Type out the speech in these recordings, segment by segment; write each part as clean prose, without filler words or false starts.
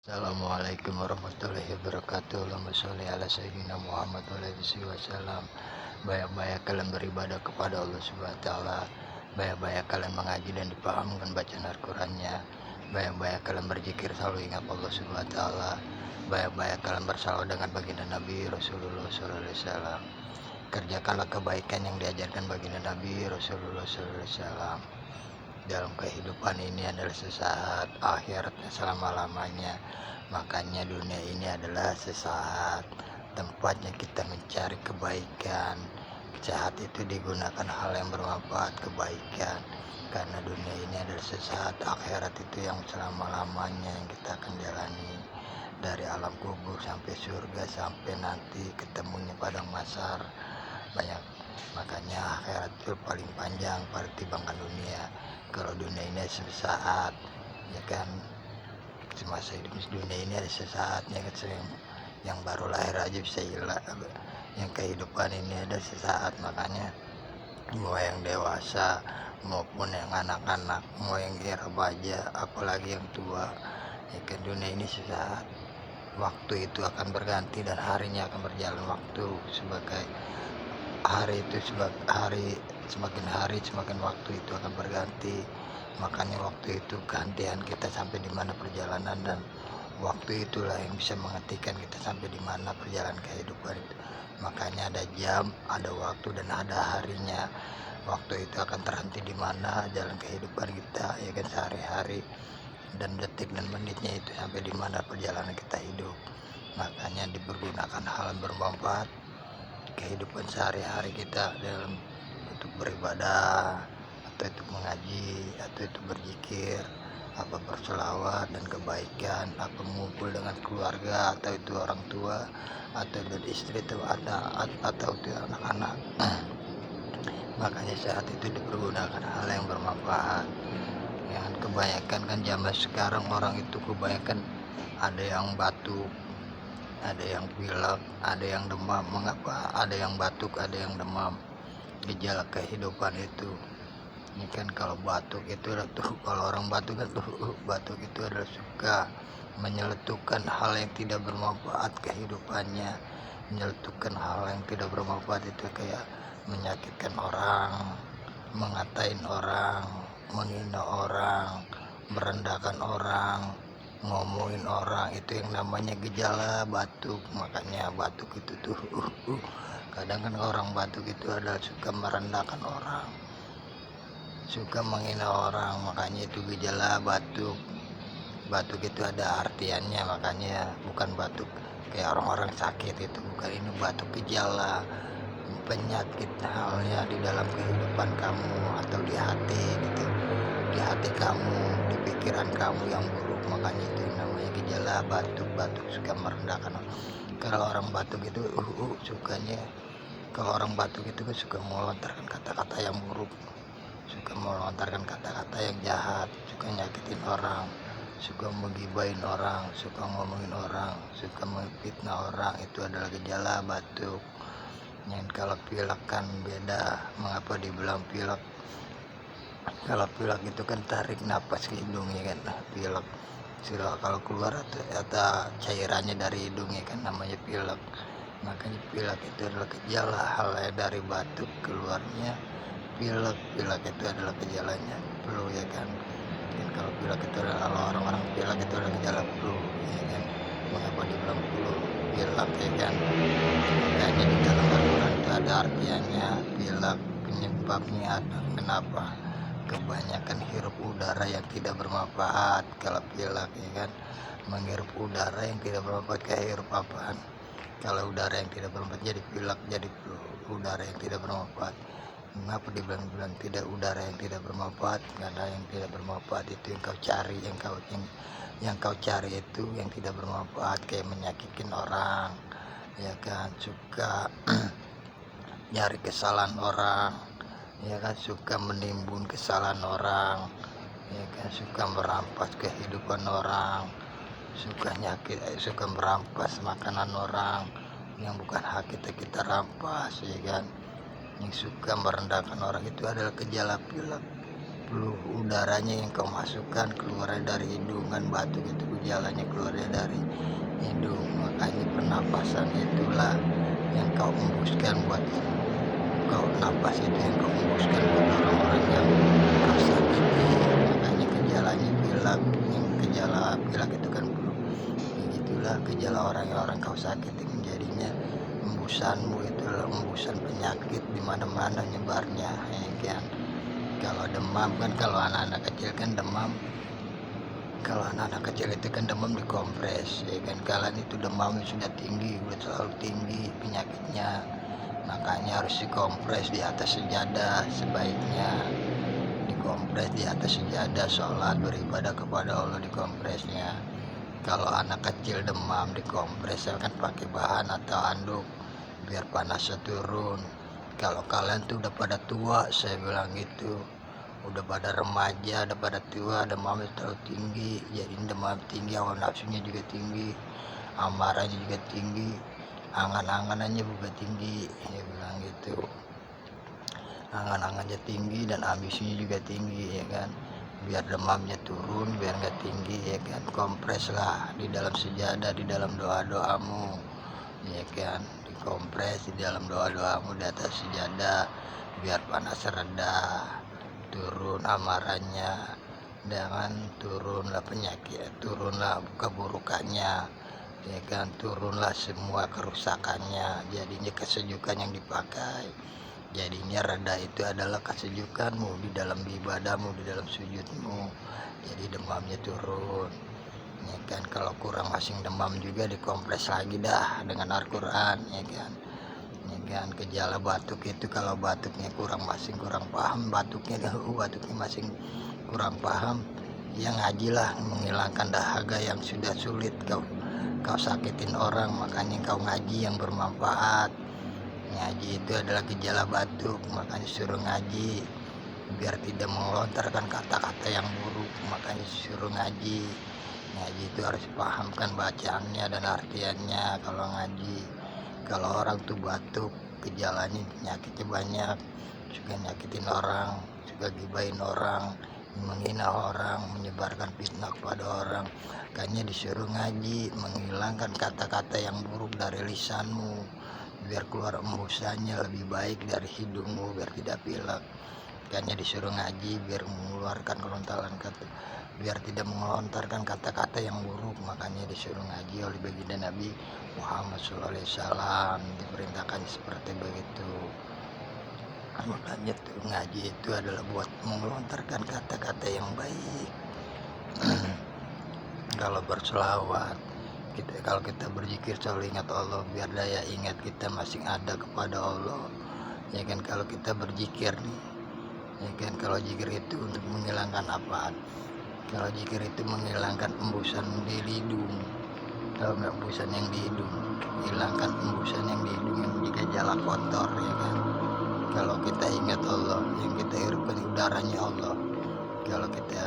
Assalamualaikum warahmatullahi wabarakatuh. Allahumma sholli ala sayyidina Muhammad wa alihi wasallam. Banyak-banyak kalian beribadah kepada Allah Subhanahu wa taala. Banyak-banyak kalian mengaji dan dipahamkan bacaan Al-Qur'annya. Banyak-banyak kalian berzikir selalu ingat Allah Subhanahu wa taala. Banyak-banyak kalian bersalawat dengan baginda Nabi Rasulullah sallallahu alaihi wasallam. Kerjakanlah kebaikan yang diajarkan baginda Nabi Rasulullah sallallahu alaihi wasallam. Dalam kehidupan ini adalah sesaat, akhiratnya selama-lamanya. Makanya dunia ini adalah sesaat, tempatnya kita mencari kebaikan. Sesaat itu digunakan hal yang bermanfaat, kebaikan. Karena dunia ini adalah sesaat, akhirat itu yang selama-lamanya yang kita akan jalani. Dari alam kubur sampai surga, sampai nanti ketemunya padang mahsyar. Banyak, makanya akhirat itu paling panjang pertimbangkan dunia. Kalau dunia ini sesaat, ya kan, semasa hidup dunia ini ada sesaatnya kan, yang baru lahir aja bisa hilang. Yang kehidupan ini ada sesaat, makanya mau yang dewasa maupun yang anak-anak, mau yang remaja apalagi yang tua, ya kan, dunia ini sesaat. Waktu itu akan berganti dan harinya akan berjalan waktu sebagai hari itu, semakin hari semakin waktu itu akan berganti. Makanya waktu itu gantian kita sampai di mana perjalanan, dan waktu itulah yang bisa menghentikan kita sampai di mana perjalanan kehidupan itu. Makanya ada jam, ada waktu, dan ada harinya. Waktu itu akan terhenti di mana jalan kehidupan kita, ya kan, sehari-hari, dan detik dan menitnya itu sampai di mana perjalanan kita hidup. Makanya dipergunakan hal yang bermanfaat kehidupan sehari-hari kita, dalam untuk beribadah, atau itu mengaji, atau itu berzikir, apa berselawat dan kebaikan, apa mengumpul dengan keluarga, atau itu orang tua, atau dan istri, atau itu anak-anak. Makanya saat itu dipergunakan hal yang bermanfaat. Yang kebanyakan kan zaman sekarang orang itu kebanyakan ada yang batuk, ada yang pilek, ada yang demam. Mengapa ada yang batuk, ada yang demam? Gejala kehidupan itu. Ini kan kalau batuk itu kalau orang batuk kan batuk itu adalah suka menyeletukan hal yang tidak bermanfaat kehidupannya. Menyeletukan hal yang tidak bermanfaat itu kayak menyakitkan orang, mengatain orang, menghina orang, merendahkan orang, ngomongin orang, itu yang namanya gejala batuk. Makanya batuk itu tuh kadang kan orang batuk itu adalah suka merendahkan orang, suka menghina orang. Makanya itu gejala batuk. Batuk itu ada artiannya, makanya bukan batuk kayak orang-orang sakit, itu bukan. Ini batuk gejala penyakit, halnya di dalam kehidupan kamu atau di hati gitu, di hati kamu, di pikiran kamu yang buruk. Makanya itu namanya gejala batuk. Batuk suka merendahkan. Kalau orang batuk itu sukanya, kalau orang batuk itu suka melontarkan kata-kata yang buruk, suka melontarkan kata-kata yang jahat, suka nyakitin orang, suka menggibahin orang, suka ngomongin orang, suka memfitnah orang. Itu adalah gejala batuk. Yang kalau pilek kan beda. Mengapa dibilang pilek? Kalau pilek itu kan tarik napas ke hidungnya kan, pilek. Kalau keluar atau cairannya dari hidungnya kan namanya pilek. Makanya pilek itu adalah gejala halnya dari batuk keluarnya pilek. Pilek itu adalah gejalanya flu, ya kan. Dan kalau pilek itu adalah, kalau orang-orang pilek itu adalah gejala flu, ya kan. Mengapa dibilang flu? Pilek, ya kan. Makanya di dalam Al-Quran itu ada artiannya pilek. Penyebabnya ada kenapa? Kebanyakan hirup udara yang tidak bermanfaat. Kalau pilek, ya kan, menghirup udara yang tidak bermanfaat. Kayak hirup apaan? Kalau udara yang tidak bermanfaat jadi pilek, jadi flu. Udara yang tidak bermanfaat. Mengapa dibilang tidak udara yang tidak bermanfaat? Karena yang tidak bermanfaat itu yang kau cari, yang kau cari itu yang tidak bermanfaat, kayak menyakitkan orang, ya kan, suka nyari kesalahan orang, ya kan, suka menimbun kesalahan orang, ya kan, suka merampas kehidupan orang, suka merampas makanan orang yang bukan hak kita rampas, ya kan. Yang suka merendahkan orang itu adalah gejala pilek. flu, udaranya yang kau masukkan keluar dari hidungan, batuk itu gejalanya keluar dari hidung. Makanya pernapasan itulah yang kau embuskan buat kau napas, itu yang kau embuskan buat orang-orang yang kau sakiti. Makanya gejalanya pilek, yang gejala pilek itu kan flu. Itulah gejala orang-orang kau sakiti, menjadinya embusanmu itulah embusan penyakit di mana-mana nyebarnya, ya kan. Kalau demam kan, kalau anak-anak kecil kan demam, kalau anak-anak kecil itu kan demam dikompres, ya kan. Kalian itu demamnya sudah tinggi, udah selalu tinggi penyakitnya, makanya harus dikompres di atas sejadah. Sebaiknya dikompres di atas sejadah, sholat beribadah kepada Allah dikompresnya. Kalau anak kecil demam dikompres kan pakai bahan atau anduk biar panasnya turun. Kalau kalian tuh udah pada tua, saya bilang gitu, udah pada remaja, udah pada tua, demamnya terlalu tinggi. Jadi demam tinggi, hawa nafsunya juga tinggi, amarahnya juga tinggi, angan-anganannya juga tinggi, saya bilang gitu. Angan-angannya tinggi dan ambisinya juga tinggi, ya kan. Biar demamnya turun, biar nggak tinggi, ya kan, kompres lah di dalam sejadah, di dalam doa-doamu, ya kan. Dikompres di dalam doa-doamu di atas sejadah, biar panas reda, turun amarahnya, dengan turunlah penyakit, turunlah keburukannya, ya kan, turunlah semua kerusakannya. Jadinya kesejukan yang dipakai, jadinya reda itu adalah kesejukanmu di dalam ibadahmu, di dalam sujudmu. Jadi demamnya turun, ya kan. Kalau kurang masing demam juga dikompres lagi dah dengan Al-Quran, ya kan. Ya kan, gejala batuk itu kalau batuknya kurang masing, kurang paham batuknya masing kurang paham, yang ngajilah menghilangkan dahaga yang sudah sulit kau sakitin orang. Makanya kau ngaji yang bermanfaat. Ngaji itu adalah gejala batuk, makanya suruh ngaji biar tidak melontarkan kata-kata yang buruk. Makanya suruh ngaji. Ngaji itu harus pahamkan bacaannya dan artiannya kalau ngaji. Kalau orang tuh batuk, gejalanya penyakitnya banyak, suka nyakitin orang, suka gibahin orang, menghina orang, menyebarkan fitnah kepada orang. Makanya disuruh ngaji, menghilangkan kata-kata yang buruk dari lisanmu, biar keluar embusannya lebih baik dari hidungmu, biar tidak pilek. Makanya disuruh ngaji biar mengeluarkan kelontaran kata, biar tidak melontarkan kata-kata yang buruk. Makanya disuruh ngaji oleh baginda Nabi Muhammad SAW, diperintahkan seperti begitu. Makanya tuh ngaji itu adalah buat melontarkan kata-kata yang baik. Kalau berselawat, kalau kita berzikir selalu ingat Allah, biar daya ingat kita masih ada kepada Allah, ya kan. Kalau kita berzikir nih, ya kan, kalau zikir itu untuk menghilangkan apaan? Kalau zikir itu menghilangkan embusan di hidung. Kalau nggak embusan yang di hidung, hilangkan embusan yang di hidung yang juga jala kotor, ya kan. Kalau kita ingat Allah, yang kita hidupkan udaranya Allah. Kalau kita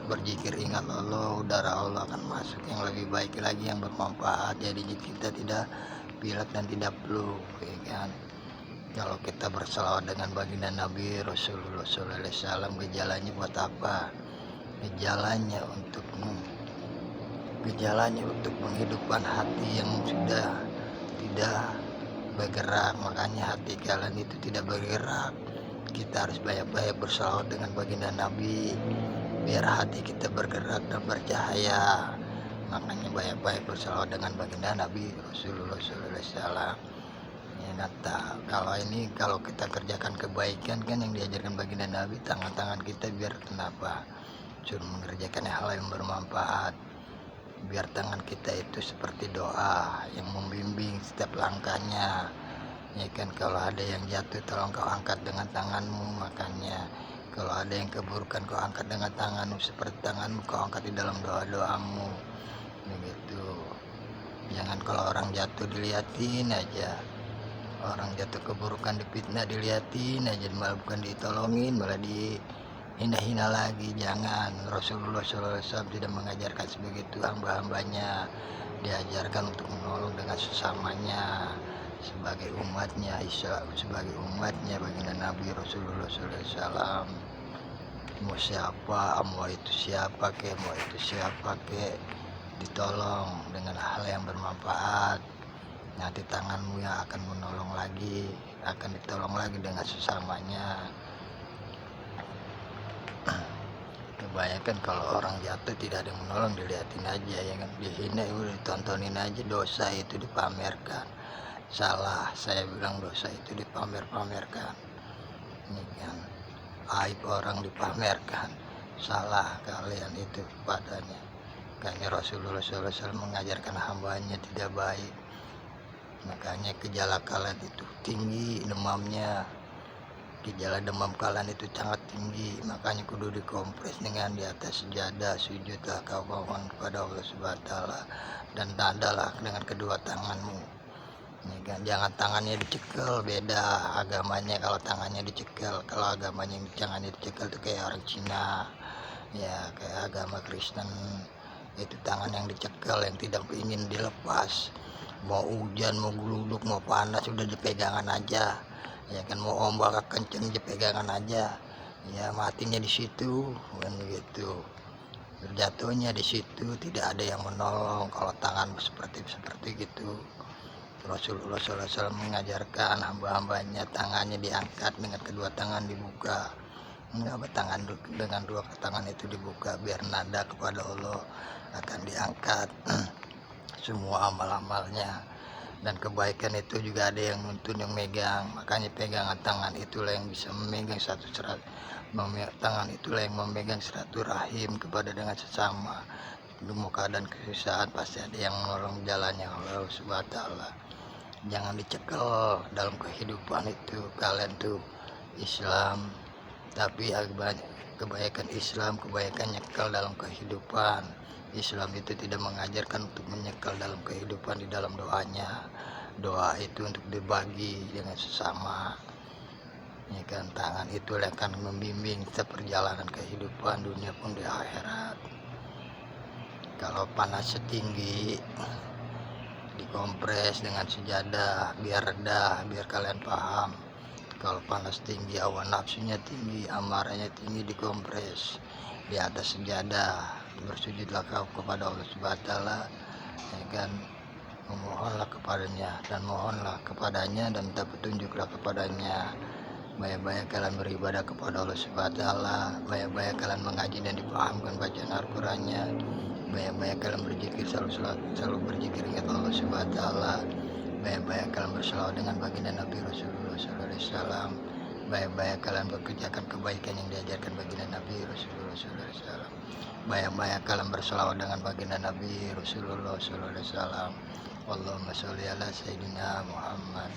berzikir ingat Allah, udara Allah akan masuk yang lebih baik lagi, yang bermanfaat. Jadi kita tidak pilek dan tidak flu, ya kan. Kalau kita berselawat dengan baginda Nabi Rasulullah SAW, gejalanya buat apa? Gejalanya untuk menghidupkan hati yang sudah tidak bergerak. Makanya hati kalian itu tidak bergerak. Kita harus banyak-banyak berselawat dengan baginda Nabi, biar hati kita bergerak dan bercahaya. Makanya banyak-banyak berselawat dengan baginda Nabi Rasulullah SAW. Ya, nata. Kalau kita kerjakan kebaikan kan yang diajarkan baginda Nabi, tangan-tangan kita biar kenapa? Suruh mengerjakan hal yang bermanfaat. Biar tangan kita itu seperti doa yang membimbing setiap langkahnya, ya kan. Kalau ada yang jatuh, tolong kau angkat dengan tanganmu. Makanya kalau ada yang keburukan, kau angkat dengan tanganmu, seperti tanganmu kau angkat di dalam doa-doamu, begitu. Jangan kalau orang jatuh diliatin aja, orang jatuh keburukan difitnah diliatin aja, malah bukan ditolongin, malah dihina-hina lagi. Jangan. Rasulullah SAW tidak mengajarkan sebegitu. Hamba-hambanya diajarkan untuk menolong dengan sesamanya, sebagai umatnya baginda Nabi Rasulullah SAW. mau siapa, mau itu siapa kek, ditolong dengan hal yang bermanfaat. Nanti tanganmu yang akan menolong lagi, akan ditolong lagi dengan sesamanya. Kebanyakan kalau orang jatuh tidak ada yang menolong, dilihatin aja ya kan, dihina udah ditontonin aja, dosa itu dipamerkan. Salah, saya bilang dosa itu dipamer-pamerkan. Ini kan aib orang dipamerkan. Salah kalian itu padanya. Makanya Rasulullah SAW mengajarkan hambanya tidak baik. Makanya gejala kalian itu tinggi demamnya, gejala demam kalian itu sangat tinggi. Makanya kudu dikompres dengan di atas sejadah, sujudlah kau mohon kepada Allah Subhanahu wa taala, dan tadalah dengan kedua tanganmu. Ini kan, jangan tangannya dicekel, beda agamanya kalau tangannya dicekel. Kalau agamanya jangannya dicekel itu kayak orang Cina, ya kayak agama Kristen, itu tangan yang dicekel yang tidak ingin dilepas. Mau hujan, mau geluduk, mau panas udah dipegangan aja, ya kan, mau ombak kenceng dipegangan aja, ya matinya di situ kan begitu, jatuhnya di situ, tidak ada yang menolong kalau tangan seperti gitu. Rasulullah SAW mengajarkan hamba-hambanya tangannya diangkat dengan kedua tangan dibuka. Enggak, tangan dengan dua tangan itu dibuka biar nada kepada Allah akan diangkat semua amal-amalnya. Dan kebaikan itu juga ada yang nuntun, yang megang. Makanya pegangan tangan itulah yang bisa memegang satu serat, tangan itulah yang memegang silaturahim kepada dengan sesama. Di muka dan kesusahan pasti ada yang menolong jalannya Allah Subhanahu wa taala. Jangan dicekel dalam kehidupan itu. Kalian tuh Islam, tapi kebanyakan Islam, kebanyakan nyekel dalam kehidupan. Islam itu tidak mengajarkan untuk menyekel dalam kehidupan di dalam doanya. Doa itu untuk dibagi dengan sesama, ya kan. Tangan itu akan membimbing kita perjalanan kehidupan dunia pun di akhirat. Kalau panas setinggi, dikompres dengan sejadah biar reda, biar kalian paham. Kalau panas tinggi, awan nafsunya tinggi, amarahnya tinggi, dikompres di atas sejadah, bersujudlah kau kepada Allah Subhanahu wa taala, ya kan, memohonlah kepadanya dan mohonlah kepadanya dan minta petunjuklah kepadanya. Banyak-banyak kalian beribadah kepada Allah Subhanahu wa taala, banyak-banyak kalian mengaji dan dipahamkan bacaan Al-Qur'annya, banyak-banyak kalian berzikir, selalu berzikir ingat Allah Subhanahu wa taala, banyak-banyak kalian berselawat dengan baginda Nabi Rasulullah sallallahu alaihi wasallam, banyak-banyak kalian bekerjakan kebaikan yang diajarkan baginda Nabi Rasulullah sallallahu alaihi wasallam, banyak-banyak kalian berselawat dengan baginda Nabi Rasulullah sallallahu alaihi wasallam. Allahumma sholli ala sayyidina Muhammad